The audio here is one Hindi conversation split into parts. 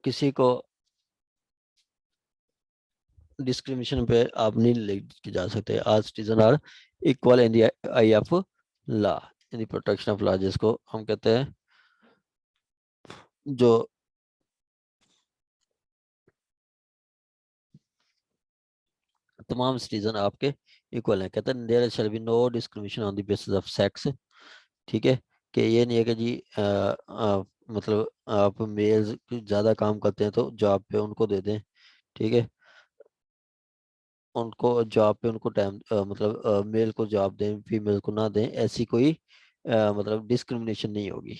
किसी को डिस्क्रिमिनेशन पे आप नहीं लेके जा सकते। आज citizen are equal in the eye of law, in the protection of law, जिसको हम कहते हैं जो तमाम सिटीजन आपके इक्वल हैं। कहते हैं there shall be no discrimination on the basis of sex. ठीक है, कि ये नहीं है कि जी मतलब आप मेल्स ज़्यादा काम करते हैं तो जॉब पे उनको दे दें। ठीक है, उनको जॉब पे उनको टाइम मतलब मेल को जॉब दें, फीमेल को ना दें, ऐसी कोई मतलब डिस्क्रिमिनेशन नहीं होगी।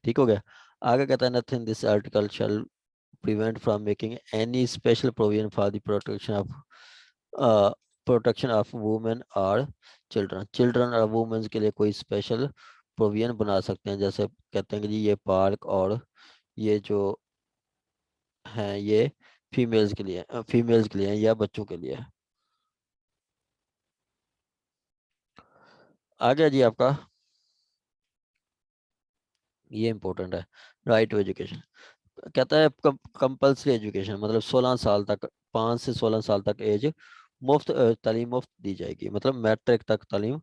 ठीक हो गया। आगे कहता है nothing this article shall prevent from making any special provision for the protection of women or children। Children और वुमेन्स के लिए कोई स्पेशल प्रोविजन बना सकते हैं, जैसे कहते हैं कि जी ये पार्क और ये जो हैं ये फीमेल्स के लिए हैं या बच्चों के लिए है। आ गया जी आपका, ये इंपॉर्टेंट है, राइट टू एजुकेशन। कहता है कंपल्सरी एजुकेशन मतलब 16 साल तक, 5 से 16 साल तक एज मुफ्त तालीम मुफ्त दी जाएगी, मतलब मैट्रिक तक तालीम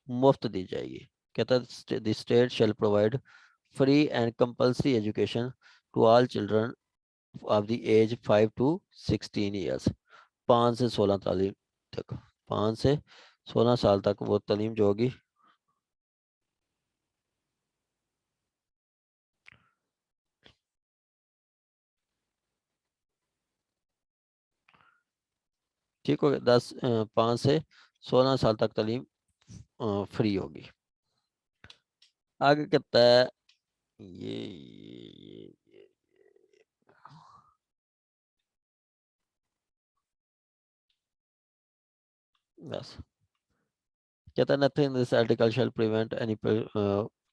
मुफ्त दी जाएगी। कहता है the state shall provide free and compulsory education to all children of the age 5 to 16 years. 5 से 16 तालीम तक, 5 से 16 साल तक वो तालीम जो होगी। ठीक हो गया, 5 से 16 साल तक तालीम फ्री होगी। आगे कहता है ये बस, कहता है nothing this article shall prevent any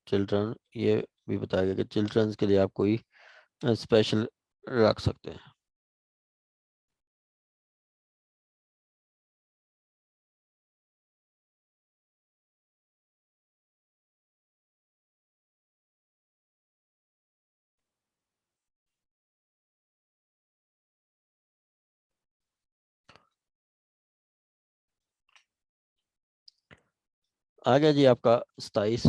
children, ये भी बताया गया कि चिल्ड्रंस के लिए आप कोई स्पेशल रख सकते हैं। आ गया जी आपका 27।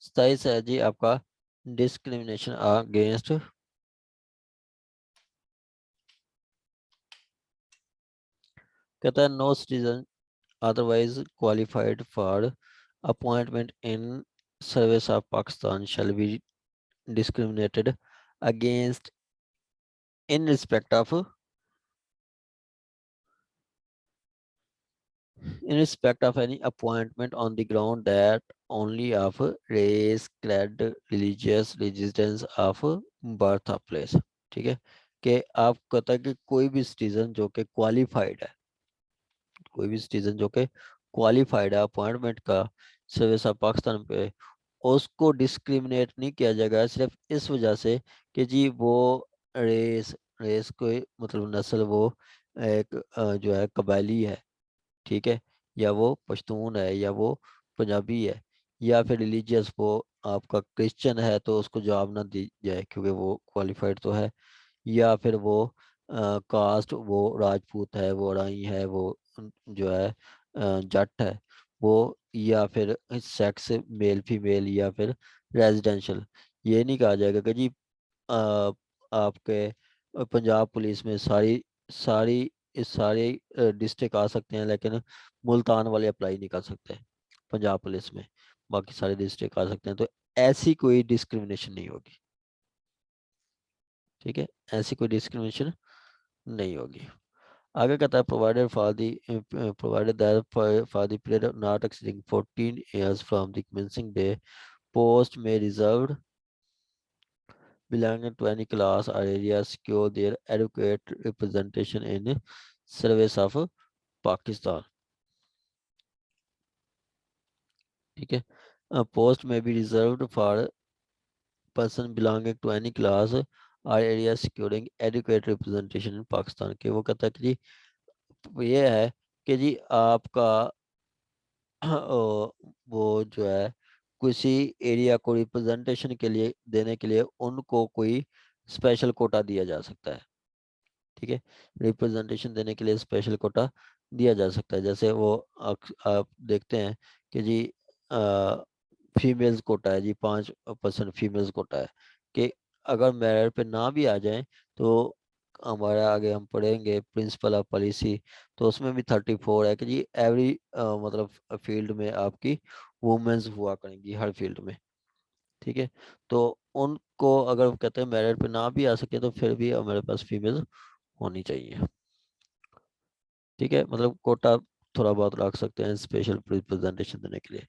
27 है जी आपका डिस्क्रिमिनेशन अगेंस्ट, कहता है no citizen otherwise qualified for appointment in service of Pakistan shall be discriminated against in respect of any appointment on the ground that only of race, creed, religious residence of birth of place। ठीक है, कि आप कहता है कि कोई भी सिटीजन जो कि क्वालिफाइड है, कोई भी सिटीजन जो कि क्वालिफाइड है अपॉइंटमेंट का सर्विस ऑफ पाकिस्तान पे, उसको डिस्क्रिमिनेट नहीं किया जाएगा सिर्फ इस वजह से कि जी वो रेस, रेस को मतलब नस्ल वो एक जो है कबायली है। ठीक है, या वो पश्तून है या वो पंजाबी है, या फिर रिलीजियस वो आपका क्रिश्चियन है तो उसको जॉब ना दी जाए क्योंकि वो क्वालिफाइड तो है, या फिर वो कास्ट वो राजपूत है, वो राई है, वो जो है जट है वो, या फिर सेक्स मेल फीमेल, या फिर रेजिडेंशियल। ये नहीं कहा जाएगा कि जी अ, आपके पंजाब पुलिस में सारी सारी इस सारे डिस्ट्रिक्ट आ सकते हैं लेकिन मुल्तान वाले अप्लाई नहीं कर सकते पंजाब पुलिस में, बाकी सारे डिस्ट्रिक्ट आ सकते हैं, तो ऐसी कोई डिस्क्रिमिनेशन नहीं होगी। ठीक है, ऐसी कोई डिस्क्रिमिनेशन नहीं होगी। आगे कहता है provided that for the period not exceeding 14 years from the commencing day post में reserved belonging to any class or area secure their adequate representation in service of Pakistan। ठीक है, पोस्ट में भी reserved for person belonging to any class और area securing adequate representation in Pakistan के, वो कहता है कि जी ये है कि जी आपका वो जो है किसी एरिया को रिप्रेजेंटेशन के लिए देने के लिए उनको कोई स्पेशल कोटा दिया जा सकता है। ठीक है, रिप्रेजेंटेशन देने के लिए स्पेशल कोटा दिया जा सकता है। जैसे वो आप देखते हैं कि जी फीमेल्स कोटा है जी, 5% फीमेल्स कोटा है कि अगर मेरिट पे ना भी आ जाए तो हमारा आगे हम पढ़ेंगे प्रिंसिपल ऑफ पॉलिसी, तो उसमें भी 34 है कि जी एवरी मतलब फील्ड में आपकी वुमेन्स हुआ करेंगी हर फील्ड में। ठीक है, तो उनको अगर कहते हैं मेरिट पे ना भी आ सके तो फिर भी हमारे पास फीमेल होनी चाहिए। ठीक है, मतलब कोटा थोड़ा बहुत रख सकते हैं स्पेशल रिप्रेजेंटेशन देने के लिए।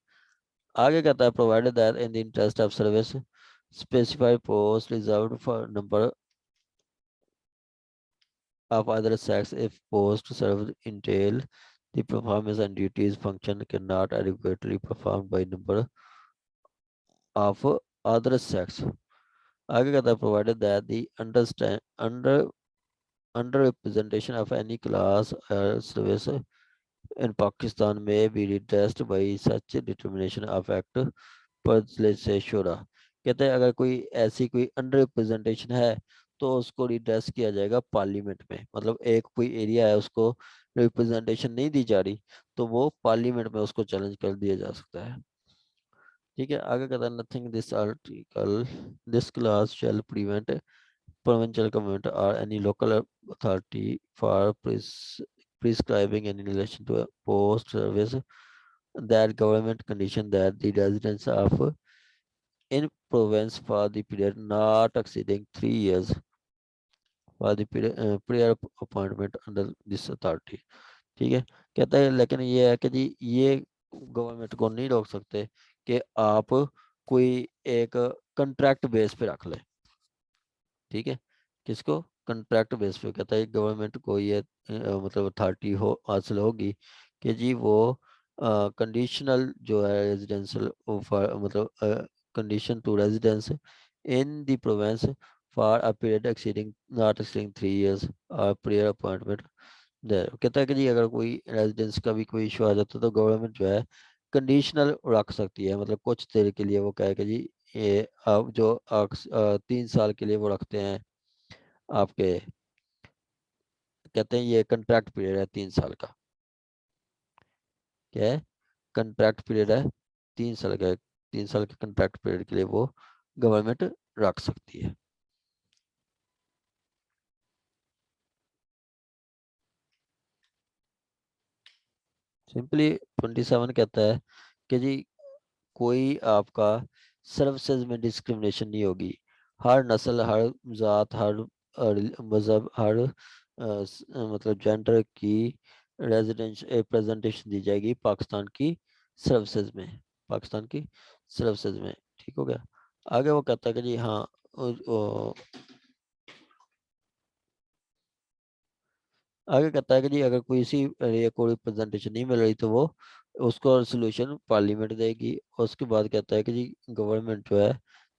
आगे कहता है provided that in the interest of service specified post reserved for number of either sex if post served entail the performance and duties function cannot adequately performed by number of other sex। आगे कहता है provided that the underrepresentation of any class or service in Pakistan may be redressed by such determination of act पर से शुरा। कहते हैं अगर कोई ऐसी कोई अंडर रिप्रेजेंटेशन है तो उसको रिड्रेस किया जाएगा पार्लियामेंट में। मतलब एक कोई एरिया है उसको रिप्रेजेंटेशन नहीं दी जा रही तो वो पार्लियामेंट में उसको चैलेंज कर दिया जा सकता है। ठीक है, आगे कहता है nothing this article this class shall prevent provincial government or any local authority for prescribing in relation to a post service that government condition that the residence of in province for the period not exceeding 3 years for the period, prior appointment under this authority। ठीक है, कहता है लेकिन ये है कि जी ये गवर्नमेंट को नहीं रोक सकते कि आप कोई एक कंट्रैक्ट बेस पे रख ले। ठीक है, किसको? कंट्रैक्ट बेस पे। कहता है गवर्नमेंट को ये मतलब अथॉरिटी हो हासिल होगी कि जी वो कंडीशनल जो है रेजिडेंशियल मतलब condition to residence in the province for a period exceeding not exceeding 3 years और प्रियर अपॉइंटमेंट देयर। कहता है कि जी अगर कोई रेजिडेंस का भी कोई इशू आ जाता है तो गवर्नमेंट जो है कंडीशनल रख सकती है। मतलब कुछ देर के लिए वो कहे कि जी ये अब जो 3 साल के लिए वो रखते हैं आपके, कहते हैं ये कंट्रैक्ट पीरियड है 3 साल का। क्या है? कंट्रैक्ट पीरियड है 3 साल का। 3 साल के कंट्रैक्ट पीरियड के लिए वो गवर्नमेंट रख सकती है। सिंपली 27 कहता है कि जी कोई आपका सर्विसेज में डिस्क्रिमिनेशन नहीं होगी। हर नस्ल, हर जात, हर मजहब, हर मतलब जेंडर की रेजिडेंस प्रेजेंटेशन दी जाएगी पाकिस्तान की सर्विसेज में। पाकिस्तान की सर्विसेज में। ठीक हो गया। आगे वो कहता है कि जी हाँ आगे कहता है कि जी अगर कोई इसी एरिया को रिप्रेजेंटेशन नहीं मिल रही तो वो उसको सोल्यूशन पार्लियामेंट देगी। और उसके बाद कहता है कि जी गवर्नमेंट जो है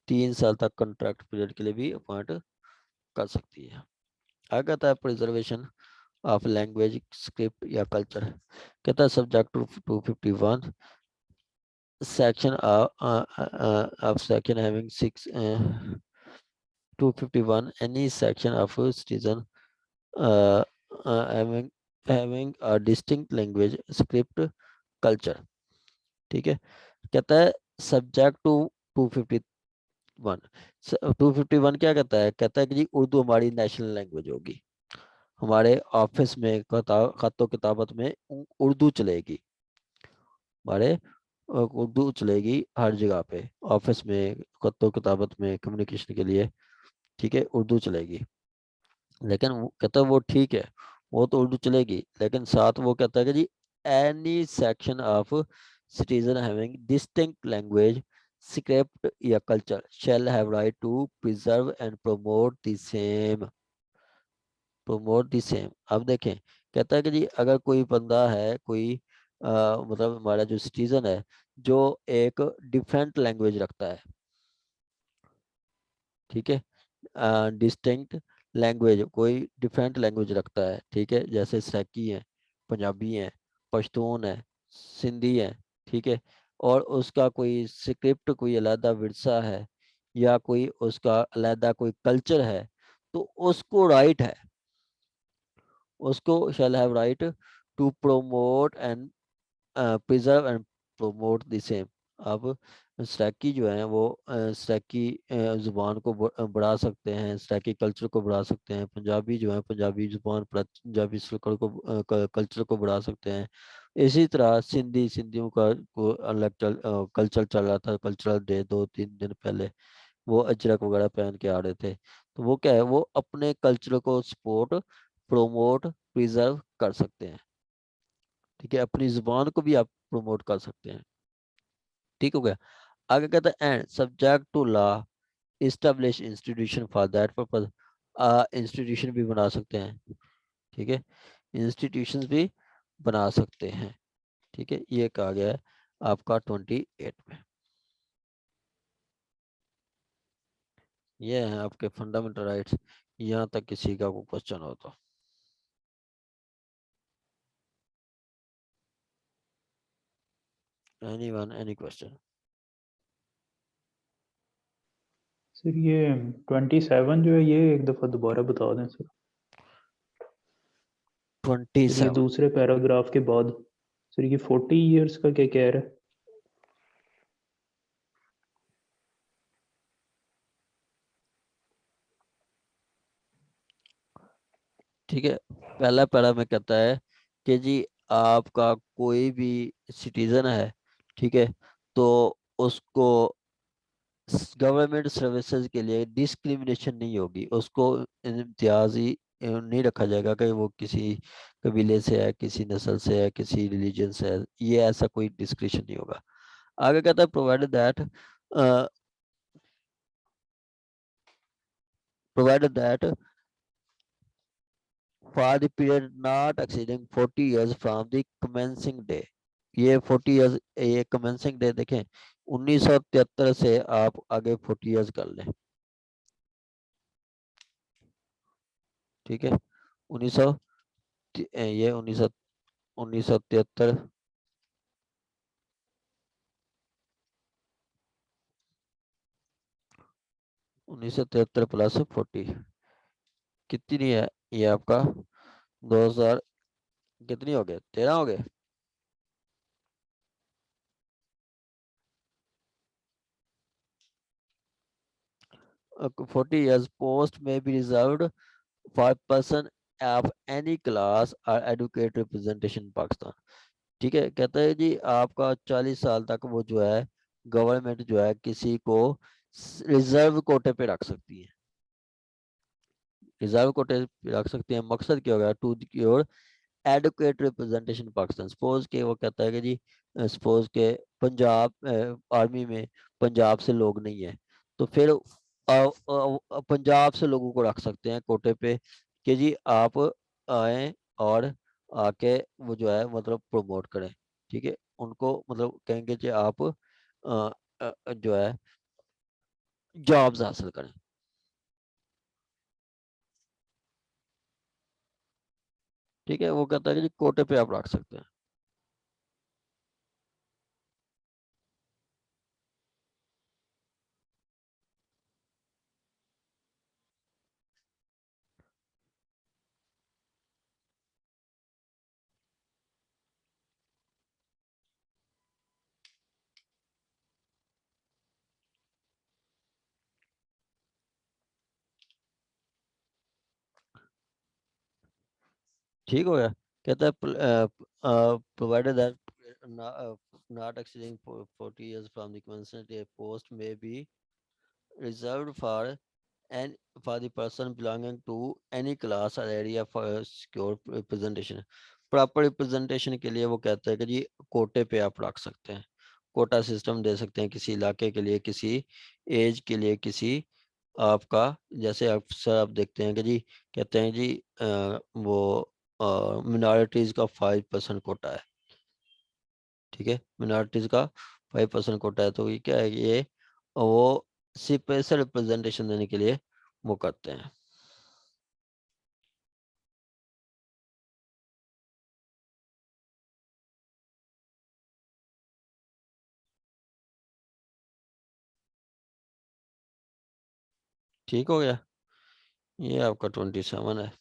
3 साल तक कॉन्ट्रैक्ट पीरियड के लिए भी अपॉइंट कर सकती है। आगे कहता है प्रिजर्वेशन ऑफ लैंग्वेज स्क्रिप्ट या कल्चर। कहता है subject to 251 section of section having 251 any section of citizen uh, having a distinct language script culture। ठीक है, कहता है सब्जेक्ट टू 251। 251 क्या कहता है? कहता है कि जी उर्दू हमारी नेशनल लैंग्वेज होगी। हमारे ऑफिस में खतों किताबत में उर्दू चलेगी। हमारे उर्दू चलेगी हर जगह पे, ऑफिस में, खतों किताबत में, कम्युनिकेशन के लिए। ठीक है, उर्दू चलेगी। लेकिन वो कहता है वो ठीक है, वो तो उर्दू चलेगी, लेकिन साथ वो कहता है कि जी any section of citizen having distinct language script या culture shall have right to preserve and promote the same. Promote the same. अब देखें, कहता है कि जी अगर कोई बंदा है, कोई मतलब हमारा जो सिटीजन है जो एक डिफरेंट लैंग्वेज रखता है। ठीक है, डिस्टिंक्ट लैंग्वेज, कोई डिफरेंट लैंग्वेज रखता है। ठीक है, जैसे सैकी है, पंजाबी हैं, पश्तून है, सिंधी है, ठीक है, और उसका कोई स्क्रिप्ट, कोई अलहदा विरसा है या कोई उसका अलहदा कोई कल्चर है, तो उसको राइट है, उसको shall have right to promote and preserve and promote the same. अब सराकी जो है वो सराकी ज़ुबान को बढ़ा सकते हैं, सराकी कल्चर को बढ़ा सकते हैं, पंजाबी जो है पंजाबी ज़ुबान पंजाबी कल्चर को बढ़ा सकते हैं। इसी तरह सिंधियों का को अलग कल्चर चल रहा था, कल्चरल डे 2-3 दिन पहले वो अजरक वगैरह पहन के आ रहे थे, तो वो क्या है, वो अपने कल्चर को सपोर्ट, प्रोमोट, प्रिजर्व कर सकते हैं, ठीक है, अपनी जुबान को भी आप प्रमोट कर सकते हैं। ठीक हो गया। आगे कहता है and subject to law establish institution for that purpose, institution भी बना सकते हैं, ठीक है, इंस्टीट्यूशन भी बना सकते हैं, ठीक है, ये कहा गया है आपका 28 में। ये है आपके फंडामेंटल राइट्स। यहाँ तक किसी का कोई क्वेश्चन हो तो एनीवन, एनी क्वेश्चन? सर ये 27 जो है ये एक दफ़ा दोबारा बता दें सर। सर ये 27, दूसरे पैराग्राफ के बाद, सर ये 40 ईयर्स का क्या कह रहा है? ठीक है, पहला पैरा में कहता है कि जी आपका कोई भी सिटीजन है, ठीक है, तो उसको गवर्नमेंट सर्विसेज के लिए डिस्क्रिमिनेशन नहीं होगी, उसको इम्तियाजी नहीं रखा जाएगा कि वो किसी कबीले से है, किसी नस्ल से है, किसी रिलीजन से है, ये ऐसा कोई डिस्क्रिमिनेशन नहीं होगा। आगे कहता है provided that for the period not exceeding 40 years from the commencing day। ये 40 इयर्स, ये कमेंसिंग डे देखें 1973 से आप आगे 40 इयर्स कर लें, ठीक है, 1900 ये 1973, 1973 प्लस 40 कितनी है, ये आपका 2000 कितनी हो गए, 13 हो गए। 40 years post may be reserved for person of any class or educated representation in Pakistan। ठीक है, कहता है जी आपका 40 साल तक वो जो है गवर्नमेंट जो है किसी को रिजर्व कोटे पे रख सकती है, रिजर्व कोटे पे रख सकती है। मकसद क्या होगा, to cure educate representation Pakistan. Suppose के वो कहता है कि जी सपोज के पंजाब आर्मी में पंजाब से लोग नहीं है, तो फिर पंजाब से लोगों को रख सकते हैं कोटे पे कि जी आप आए और आके वो जो है मतलब प्रमोट करें, ठीक है, उनको मतलब कहेंगे कि आप जो है जॉब्स हासिल करें, ठीक है, वो कहता है कि जी कोटे पे आप रख सकते हैं। ठीक हो गया। कहता है provided that not exceeding 40 years from the commencement a post may be reserved for and for the person belonging to any class or area for secure representation। Proper representation के लिए वो कहता है कि जी कोटे पे आप रख सकते हैं, कोटा सिस्टम दे सकते हैं किसी इलाके के लिए, किसी एज के लिए, किसी आपका जैसे अक्सर आप देखते हैं कि जी कहते हैं जी वो मिनॉरिटीज़ का 5% कोटा है, ठीक है, मिनॉरिटीज़ का 5% कोटा है, तो ये क्या है, ये वो स्पेशल रिप्रेजेंटेशन देने के लिए वो करते हैं। ठीक हो गया, ये आपका 27 है।